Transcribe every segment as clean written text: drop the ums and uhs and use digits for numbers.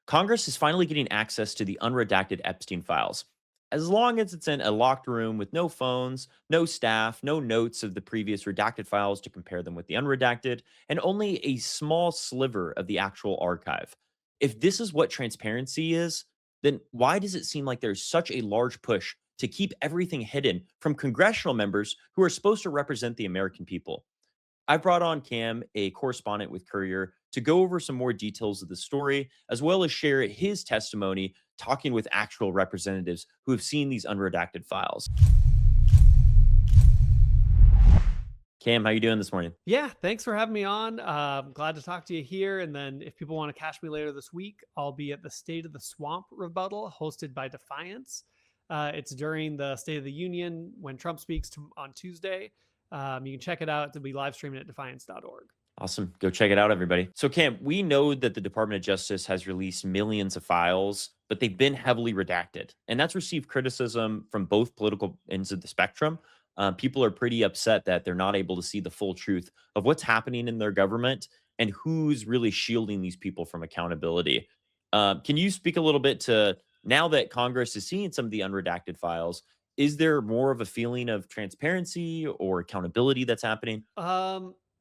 Congress is finally getting access to the unredacted Epstein files. As long as it's in a locked room with no phones, no staff, no notes of the previous redacted files to compare them with the unredacted, and only a small sliver of the actual archive. If this is what transparency is, then why does it seem like there's such a large push to keep everything hidden from congressional members who are supposed to represent the American people? I brought on Cam, a correspondent with Courier, to go over some more details of the story, as well as share his testimony talking with actual representatives who have seen these unredacted files. Cam, how you doing this morning? Yeah, thanks for having me on. Glad to talk to you here. And then if people want to catch me later this week, I'll be at the State of the Swamp rebuttal hosted by Defiance. It's during the State of the Union when Trump speaks on Tuesday. You can check it out. It'll be live streaming at defiance.org. Awesome. Go check it out, everybody. So, Cam, we know that the Department of Justice has released millions of files, but they've been heavily redacted. And that's received criticism from both political ends of the spectrum. People are pretty upset that they're not able to see the full truth of what's happening in their government and who's really shielding these people from accountability. Can you speak a little bit to now that Congress is seeing some of the unredacted files? Is there more of a feeling of transparency or accountability that's happening?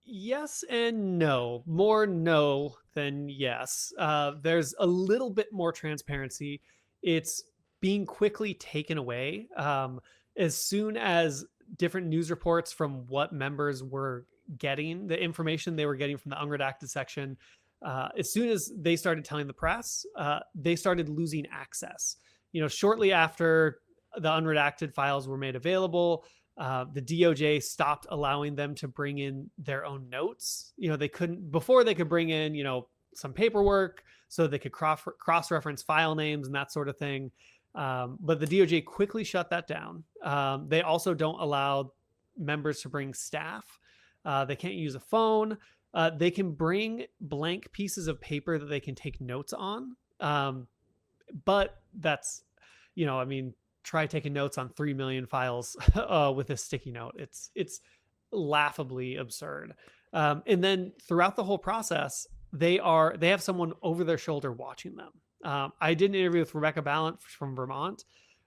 Yes and no. More no than yes. There's a little bit more transparency. It's being quickly taken away. As soon as different news reports from what members were getting, the information they were getting from the unredacted section, as soon as they started telling the press, they started losing access. Shortly after the unredacted files were made available, the DOJ stopped allowing them to bring in their own notes. They couldn't before. They could bring in, some paperwork so they could cross reference file names and that sort of thing. But the DOJ quickly shut that down. They also don't allow members to bring staff. They can't use a phone. They can bring blank pieces of paper that they can take notes on. But that's, I mean, try taking notes on 3 million files with a sticky note. It's laughably absurd. And then throughout the whole process, they have someone over their shoulder watching them. I did an interview with Rebecca Ballant from Vermont,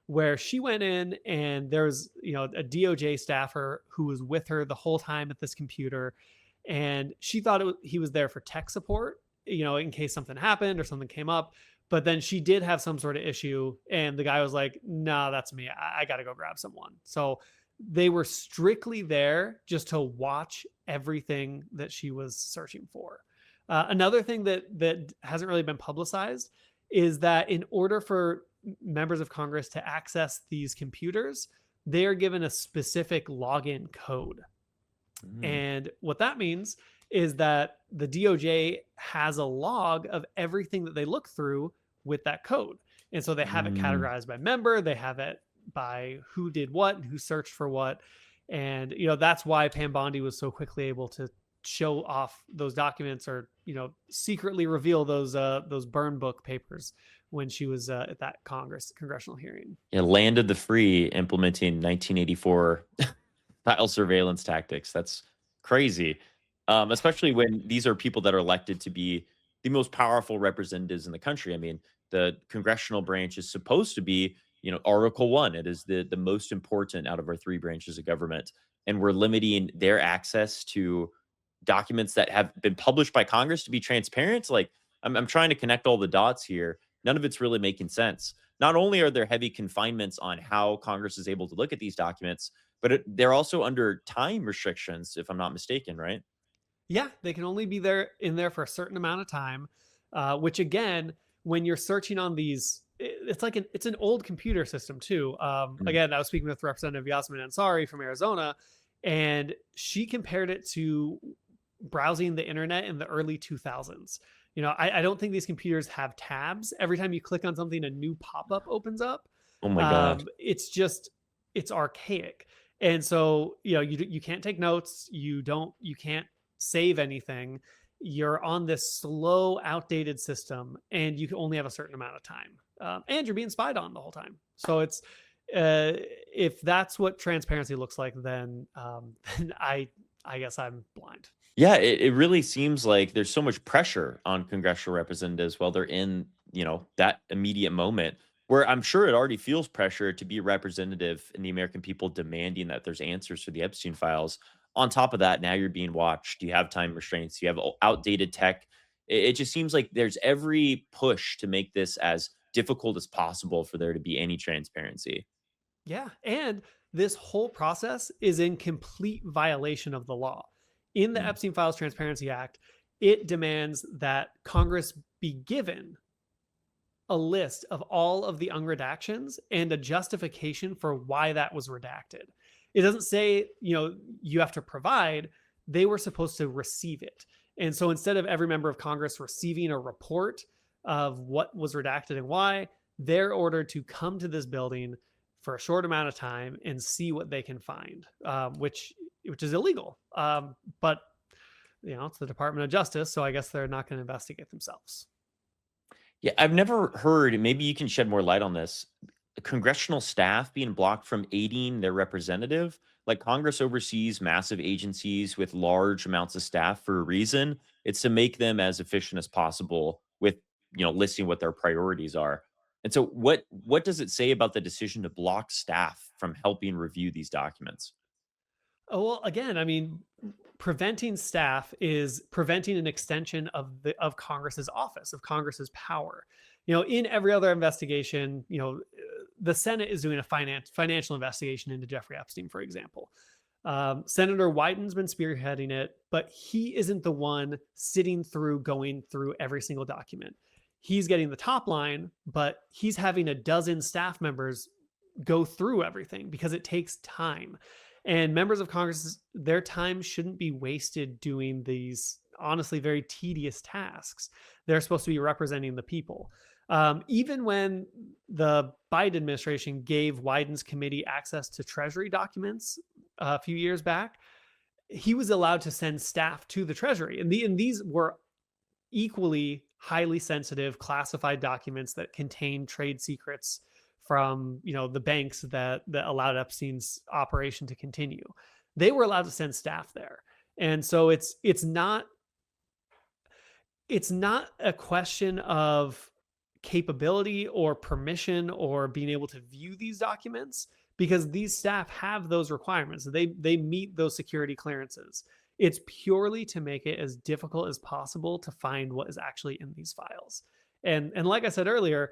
where she went in and there's a DOJ staffer who was with her the whole time at this computer, and she thought he was there for tech support, in case something happened or something came up. But then she did have some sort of issue, and the guy was like, "No, that's me. I got to go grab someone." So they were strictly there just to watch everything that she was searching for. Another thing that hasn't really been publicized is that in order for members of Congress to access these computers, they are given a specific login code. Mm. And what that means is that the DOJ has a log of everything that they look through with that code. And so they have it Mm. categorized by member, they have it by who did what and who searched for what. And that's why Pam Bondi was so quickly able to show off those documents, or secretly reveal those burn book papers when she was at that congressional hearing. Yeah, land of the free implementing 1984 style surveillance tactics. That's crazy. Especially when these are people that are elected to be the most powerful representatives in the country. I mean, the congressional branch is supposed to be, Article One. It is the most important out of our three branches of government. And we're limiting their access to documents that have been published by Congress to be transparent. Like, I'm trying to connect all the dots here. None of it's really making sense. Not only are there heavy confinements on how Congress is able to look at these documents, but they're also under time restrictions, if I'm not mistaken, right? Yeah, they can only be in there for a certain amount of time, which again, when you're searching on these, it's an old computer system too. Mm. Again, I was speaking with Representative Yasmin Ansari from Arizona, and she compared it to browsing the internet in the early 2000s. I don't think these computers have tabs. Every time you click on something, a new pop-up opens up. Oh my god. It's archaic. And so, you can't take notes. You can't save anything. You're on this slow, outdated system, and you can only have a certain amount of time. And you're being spied on the whole time. So if that's what transparency looks like, then then I guess I'm blind. Yeah, it really seems like there's so much pressure on congressional representatives while they're in that immediate moment where I'm sure it already feels pressure to be representative in the American people demanding that there's answers for the Epstein files. On top of that, now you're being watched. You have time restraints. You have outdated tech. It just seems like there's every push to make this as difficult as possible for there to be any transparency. Yeah. And this whole process is in complete violation of the law. In the Mm, Epstein Files Transparency Act, it demands that Congress be given a list of all of the unredactions and a justification for why that was redacted. It doesn't say, you have to provide, they were supposed to receive it. And so instead of every member of Congress receiving a report of what was redacted and why, they're ordered to come to this building for a short amount of time and see what they can find, which is illegal. But it's the Department of Justice, so I guess they're not going to investigate themselves. Yeah, I've never heard, and maybe you can shed more light on this, congressional staff being blocked from aiding their representative. Like Congress oversees massive agencies with large amounts of staff for a reason. It's to make them as efficient as possible with, listing what their priorities are. And so what does it say about the decision to block staff from helping review these documents? Oh, well, again, I mean, preventing staff is preventing an extension of Congress's office, of Congress's power. In every other investigation, the Senate is doing a financial investigation into Jeffrey Epstein, for example. Senator Wyden's been spearheading it, but he isn't the one going through every single document. He's getting the top line, but he's having a dozen staff members go through everything because it takes time. And members of Congress, their time shouldn't be wasted doing these honestly very tedious tasks. They're supposed to be representing the people. Even when the Biden administration gave Wyden's committee access to Treasury documents a few years back, he was allowed to send staff to the Treasury. And these were equally highly sensitive classified documents that contain trade secrets from the banks that allowed Epstein's operation to continue. They were allowed to send staff there. And so it's not a question of capability or permission or being able to view these documents, because these staff have those requirements. They meet those security clearances. It's purely to make it as difficult as possible to find what is actually in these files. And like I said earlier,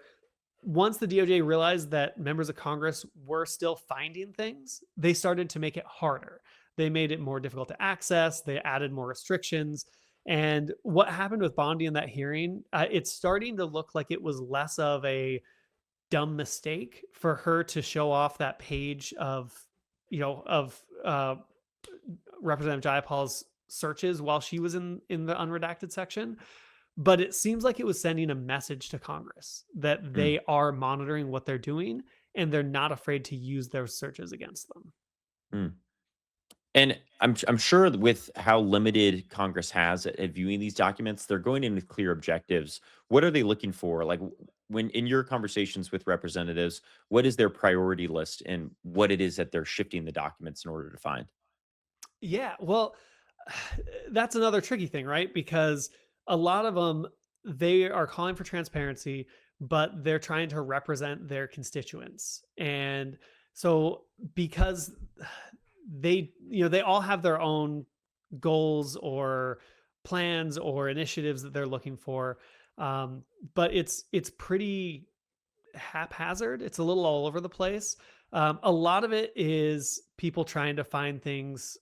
once the DOJ realized that members of Congress were still finding things, they started to make it harder. They made it more difficult to access. They added more restrictions. And what happened with Bondi in that hearing, it's starting to look like it was less of a dumb mistake for her to show off that page of Representative Jayapal's searches while she was in the unredacted section. But it seems like it was sending a message to Congress that Mm, they are monitoring what they're doing and they're not afraid to use their searches against them. mm. And I'm sure that with how limited Congress has at viewing these documents, they're going in with clear objectives. What are they looking for? Like when in your conversations with representatives, what is their priority list and what it is that they're shifting the documents in order to find? Yeah, well, that's another tricky thing, right? Because a lot of them, they are calling for transparency, but they're trying to represent their constituents. And so because they all have their own goals or plans or initiatives that they're looking for. But it's pretty haphazard. It's a little all over the place. A lot of it is people trying to find things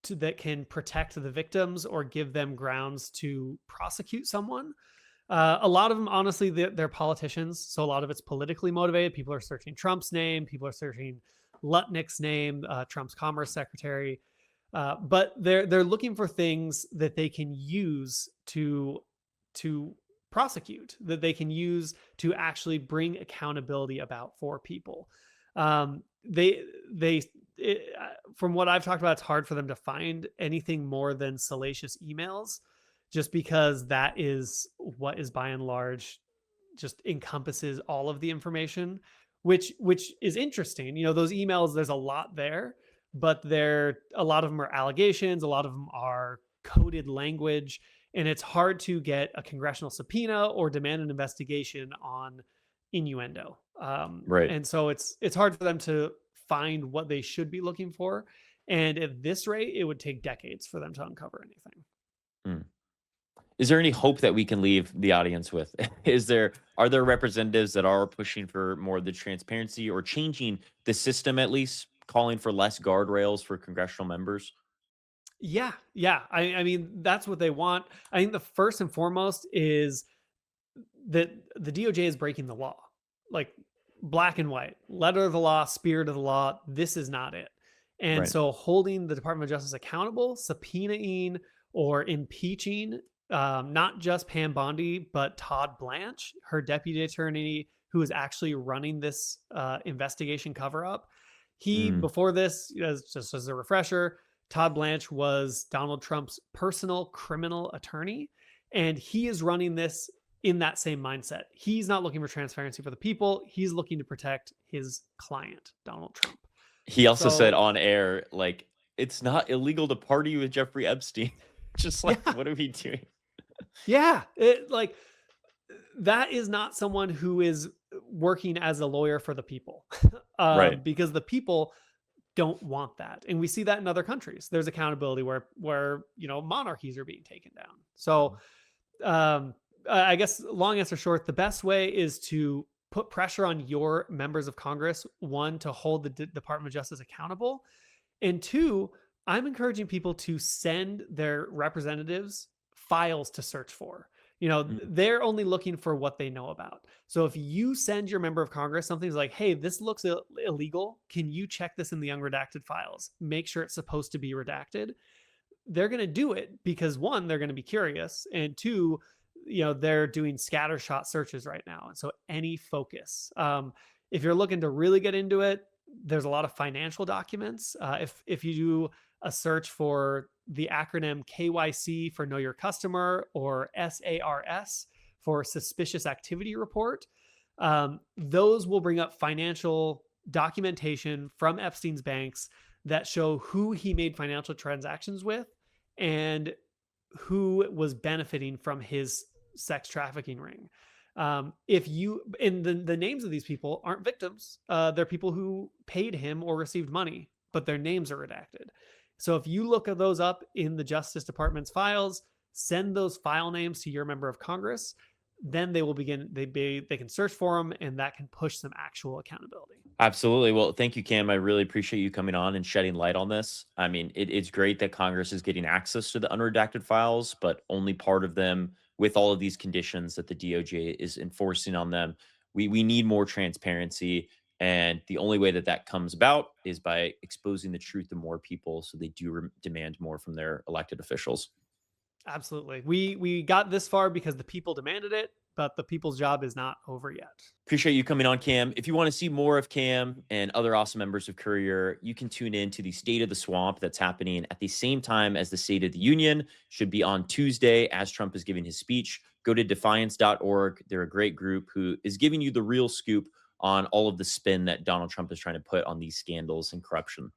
that can protect the victims or give them grounds to prosecute someone. A lot of them, honestly, they're politicians. So a lot of it's politically motivated. People are searching Trump's name. People are searching Lutnick's name, Trump's commerce secretary. But they're looking for things that they can use to prosecute, that they can use to actually bring accountability about for people. They from what I've talked about, it's hard for them to find anything more than salacious emails, just because that is what is by and large just encompasses all of the information, which is interesting. Those emails, there's a lot there, but a lot of them are allegations, a lot of them are coded language, and it's hard to get a congressional subpoena or demand an investigation on innuendo. Right. And so it's hard for them to find what they should be looking for. And at this rate, it would take decades for them to uncover anything. Mm. Is there any hope that we can leave the audience with? Are there representatives that are pushing for more of the transparency or changing the system at least, calling for less guardrails for congressional members? Yeah, yeah. I mean, that's what they want. I think the first and foremost is that the DOJ is breaking the law, like black and white, letter of the law, spirit of the law. This is not it. And Right. so holding the Department of Justice accountable, subpoenaing or impeaching not just Pam Bondi, but Todd Blanche, her deputy attorney who is actually running this investigation cover up. He, Mm. before this, just as a refresher, Todd Blanche was Donald Trump's personal criminal attorney. And he is running this in that same mindset. He's not looking for transparency for the people. He's looking to protect his client, Donald Trump. He also said So, on air, like, it's not illegal to party with Jeffrey Epstein. Just like, yeah, what are we doing? yeah, like that is not someone who is working as a lawyer for the people, Right. because the people don't want that, and we see that in other countries. There's accountability where monarchies are being taken down. So I guess long answer short, the best way is to put pressure on your members of Congress. One, to hold the Department of Justice accountable, and two, I'm encouraging people to send their representatives files to search for. Mm. They're only looking for what they know about. So if you send your member of Congress something's like, hey, this looks illegal. Can you check this in the unredacted files? Make sure it's supposed to be redacted. They're going to do it because one, they're going to be curious, and two, they're doing scattershot searches right now, and so any focus. If you're looking to really get into it, there's a lot of financial documents. If you do a search for the acronym KYC for Know Your Customer or SARS for Suspicious Activity Report, those will bring up financial documentation from Epstein's banks that show who he made financial transactions with and who was benefiting from his sex trafficking ring. If you and the names of these people aren't victims, they're people who paid him or received money, but their names are redacted. So if you look at those up in the Justice Department's files, send those file names to your member of Congress, then they will begin. They can search for them, and that can push some actual accountability. Absolutely. Well, thank you, Cam. I really appreciate you coming on and shedding light on this. I mean, it's great that Congress is getting access to the unredacted files, but only part of them with all of these conditions that the DOJ is enforcing on them. We need more transparency. And the only way that that comes about is by exposing the truth to more people so they do demand more from their elected officials. Absolutely. We got this far because the people demanded it, but the people's job is not over yet. Appreciate you coming on, Cam. If you want to see more of Cam and other awesome members of Courier, you can tune in to the State of the Swamp that's happening at the same time as the State of the Union. Should be on Tuesday as Trump is giving his speech. Go to defiance.org. They're a great group who is giving you the real scoop on all of the spin that Donald Trump is trying to put on these scandals and corruption.